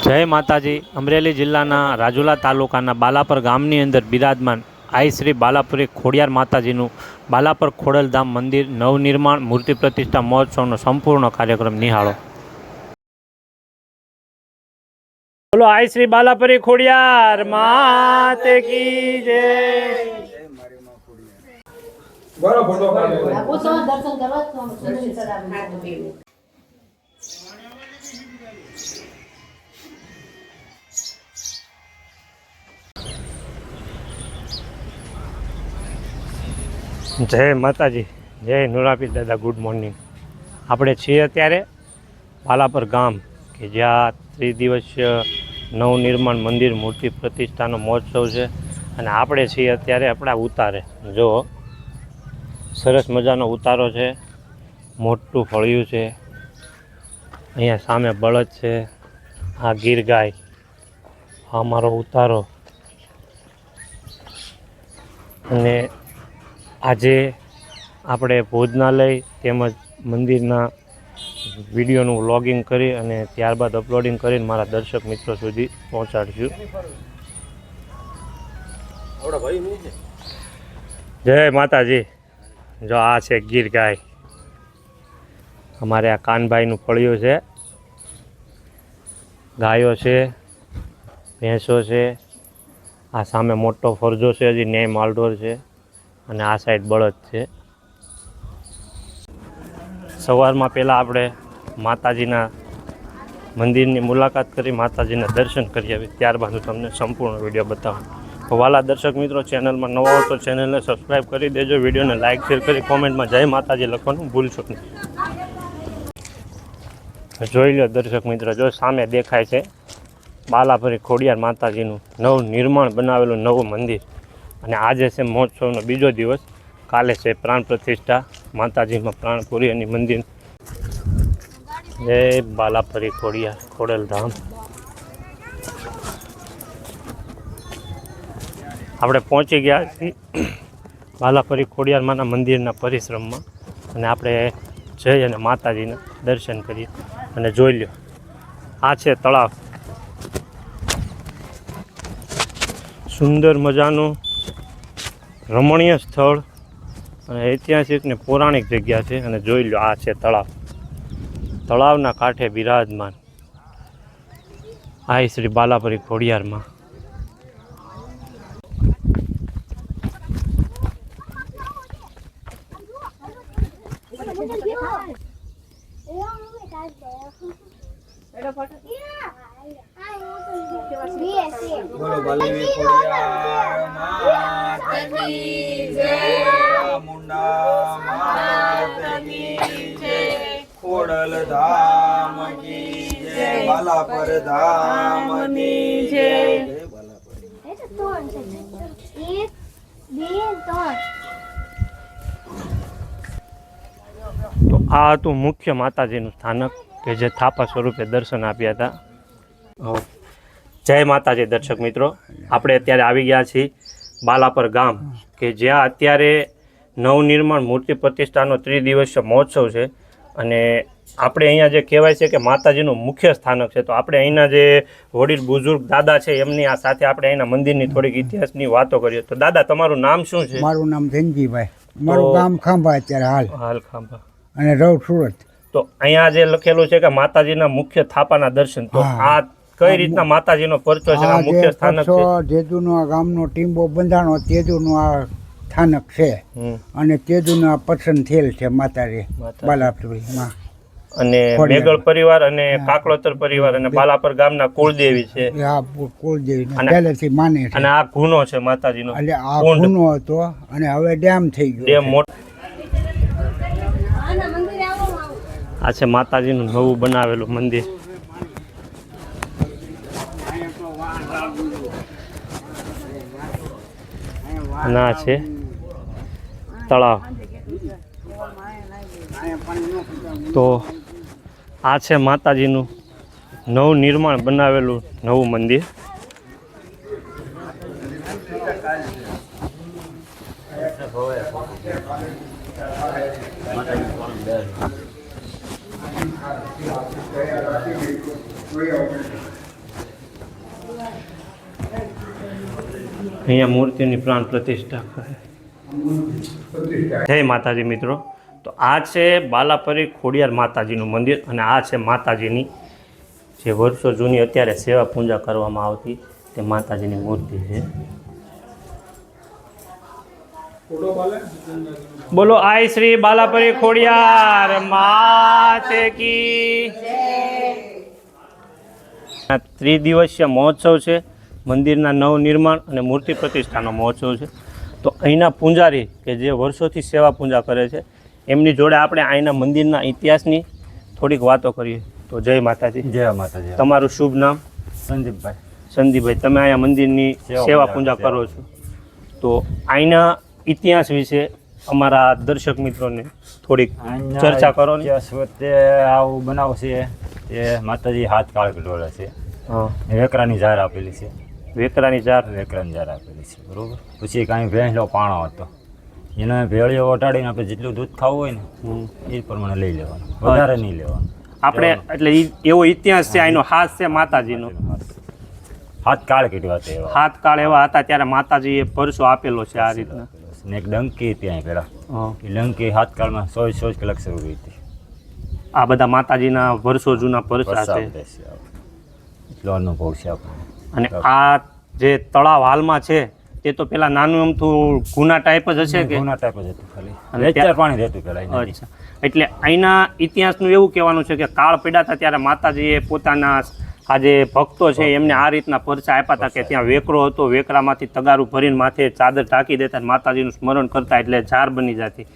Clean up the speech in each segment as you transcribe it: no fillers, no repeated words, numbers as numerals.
જય માતાજી। અમરેલી જિલ્લાના રાજુલા તાલુકાના બાલાપર ગામની અંદર બિરાજમાન આઈ શ્રી બાલાપુરી ખોડિયાર માતાજીનું બાલાપર ખોડલધામ મંદિર નવનિર્માણ મૂર્તિ પ્રતિષ્ઠા મહોત્સવનો સંપૂર્ણ કાર્યક્રમ નિહાળો। બોલો આઈ શ્રી બાલાપુરી ખોડિયાર માત કી જય। બોલો ફોટો પાડો। દર્શન કરવા તો સુંદરી ચડાવી। જય માતાજી, જય નુરાપી દાદા, ગુડ મોર્નિંગ। આપણે છીએ અત્યારે બાલાપર ગામ કે જ્યાં ત્રિદિવસીય નવનિર્માણ મંદિર મૂર્તિ પ્રતિષ્ઠાનો મહોત્સવ છે અને આપણે છીએ અત્યારે આપણા ઉતારે। જો સરસ મજાનો ઉતારો છે, મોટું ફળિયું છે, અહીંયા સામે બળદ છે, આ ગીર ગાય, આ અમારો ઉતારો। અને આજે આપણે ભોજનાલય તેમજ મંદિરના વિડીયોનું વ્લોગિંગ કરી અને ત્યારબાદ અપલોડિંગ કરીને મારા દર્શક મિત્રો સુધી પહોંચાડીશું। જય માતાજી। જો આ છે ગીર ગાય, અમારે આ કાનભાઈનું ફળિયું છે, ગાયો છે, ભેંસો છે, આ સામે મોટો ફરજો છે, હજી ન્યાય માલઢોર છે અને આ સાઈડ બળદ છે। સવારમાં પહેલાં આપણે માતાજીના મંદિરની મુલાકાત કરી માતાજીના દર્શન કરી આવી, ત્યારબાદ હું તમને સંપૂર્ણ વિડીયો બતાવું। તો વાલા દર્શક મિત્રો, ચેનલમાં નવા હો તો ચેનલને સબસ્ક્રાઈબ કરી દેજો, વિડીયોને લાઇક શેર કરી કોમેન્ટમાં જય માતાજી લખવાનું ભૂલશો નહીં। જોઈ લો દર્શક મિત્રો, જો સામે દેખાય છે બાલાપુરી ખોડિયાર માતાજીનું નવનિર્માણ બનાવેલું નવું મંદિર અને આજે છે મહોત્સવનો બીજો દિવસ। કાલે છે પ્રાણ પ્રતિષ્ઠા માતાજીમાં પ્રાણપુરી અને મંદિર। જય બાલાપુરી ખોડિયાર ખોડલધામ। આપણે પહોંચી ગયા છીએ બાલાપુરી ખોડિયારમાંના મંદિરના પરિશ્રમમાં અને આપણે જઈ અને માતાજીના દર્શન કરીએ। અને જોઈ લો, આ છે તળાવ, સુંદર મજાનું રમણીય સ્થળ અને ઐતિહાસિક ને પૌરાણિક જગ્યા છે। અને જોઈ લો, આ છે તળાવ, તળાવના કાંઠે બિરાજમાન આઈ શ્રી બાલાપુરી ખોડિયારમાં। બોલો બાલાપુરી ખોડિયાર માત કી જય, મુંડા માત કી જય, ખોડલધામ કી જય, બાલાપર ધામ કી જય। તો આ હતું મુખ્ય માતાજીનું સ્થાનક કે જે થાપા સ્વરૂપે દર્શન આપ્યા હતા। જય માતાજી દર્શક મિત્રો, આપણે અત્યારે આવી ગયા છીએ બાલાપર ગામ કે જ્યાં અત્યારે નવનિર્માણ મૂર્તિ પ્રતિષ્ઠાનો ત્રિદિવસીય મહોત્સવ છે અને આપણે અહીંયા જે કહેવાય છે કે માતાજીનું મુખ્ય સ્થાનક છે, તો આપણે અહીંના જે વડીલ બુઝુર્ગ દાદા છે એમની આ સાથે આપણે અહીંના મંદિરની થોડીક ઇતિહાસની વાતો કરીએ। તો દાદા, તમારું નામ શું છે? મારું નામ ધનજીભાઈ, મારું ગામ ખાંભા અત્યારે હાલ ખાંભા અને રવ સુરત। તો અહીંયા જે લખેલું છે કે માતાજીના મુખ્ય થાપાના દર્શન, તો આ કઈ રીતના માતાજીનો પરચો છે, આ મુખ્ય સ્થાનક છે? જેદુનો આ ગામનો ટીંબો બંધાણો તેદુનું આ સ્થાનક છે અને તેદુનું આ પસંદ થયેલ છે માતાજી બાલાપુરીમાં। અને મેગળ પરિવાર અને કાકલોતર પરિવાર અને બાલાપર ગામના કુળદેવી છે। આ કુળદેવી પહેલેથી માને છે અને આ ગુનો છે માતાજીનો, એટલે આ ગુનો હતો અને હવે ડેમ થઈ ગયો, ડેમ મોટો। આ છે માતાજીનું નવું બનાવેલું મંદિર। ના છે તળાવ। તો આ છે માતાજીનું નવનિર્માણ બનાવેલું નવું મંદિર। અહીંયા મૂર્તિની પ્રાણ પ્રતિષ્ઠા કરે. જય માતાજી મિત્રો. તો આ છે બાલાપરી ખોડિયાર માતાજીનું મંદિર અને આ છે માતાજીની જે વર્ષો જૂની અત્યારે સેવા પૂજા કરવામાં આવતી તે માતાજીની મૂર્તિ છે. બોલો આઈ શ્રી બાલાપરી ખોડિયાર માતે કી. આ ત્રિદિવસીય મહોત્સવ છે. મંદિરના નવનિર્માણ અને મૂર્તિ પ્રતિષ્ઠાનો મહોત્સવ છે. તો અહીંના પૂંજારી કે જે વર્ષોથી સેવા પૂજા કરે છે એમની જોડે આપણે અહીંના મંદિરના ઇતિહાસની થોડીક વાતો કરીએ. તો જય માતાજી. જય માતાજી. તમારું શુભ નામ? સંદીપભાઈ. સંદીપભાઈ, તમે અહીંયા મંદિરની સેવા પૂજા કરો છો, તો અહીંના ઇતિહાસ વિશે અમારા દર્શક મિત્રોને થોડીક ચર્ચા કરો ને. તે આવું બનાવ છે એ માતાજી હાથ કાળ કઢોળે છે. વેકરાની ઝાર આપેલી છે. વેકરાની ઝાર આપેલી છે, બરોબર. પછી કાંઈ ભેંસલો પાણો હતો એને ભેળીઓ ઓટાડીને આપણે જેટલું દૂધ ખાવું હોય ને એ પ્રમાણે લઈ લેવાનું, વધારે નહીં લેવાનું આપણે. એટલે એવો ઇતિહાસ છે અહીંનો. હાથ છે માતાજીનો. હાથ કાળ કીધું હતા એવા. હાથ કાળ એવા હતા ત્યારે માતાજીએ પરસો આપેલો છે આ રીતના. ને એક ડંકી ત્યાં પેલા એ ડંકી હાથ કાળમાં 100 કલાક શરૂ થઈ હતી. આ બધા માતાજીના વર્ષો જૂના પરસા છે. એટલો અનુભવ છે આપણને. અને આ જે તળાવ હાલમાં છે તે તો પેલા નાનું અમથું ગુના ટાઈપ જ હશે કે? ગુના ટાઈપ જ હતું ખાલી. અને નેચર પાણી રહેતું પેલા. અચ્છા. એટલે અહીંના ઇતિહાસનું એવું કહેવાનું છે કે કાળ પડ્યા હતા ત્યારે માતાજીએ પોતાના આ જે ભક્તો છે એમને આ રીતના પરચા આપ્યા હતા કે ત્યાં વેકરો હતો, વેકરામાંથી તગારું ભરીને માથે ચાદર ઢાંકી દેતા, માતાજીનું સ્મરણ કરતા એટલે ઝાર બની જતી.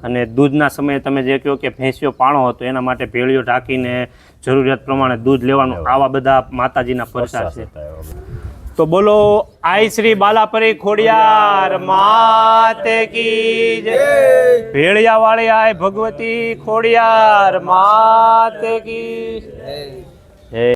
અને દૂધના સમયે તમે જે કહો કે ભેંસિયો પાણો હતો એના માટે ભેળીઓ ઢાંકીને જરૂરિયાત પ્રમાણે દૂધ લેવાનું. આવા બધા માતાજીના પરચા છે. તો બોલો આઈ શ્રી બાલાપરી ખોડિયાર માતે કી જય. ભેળિયા વાળી આય ભગવતી ખોડિયાર માતે કી.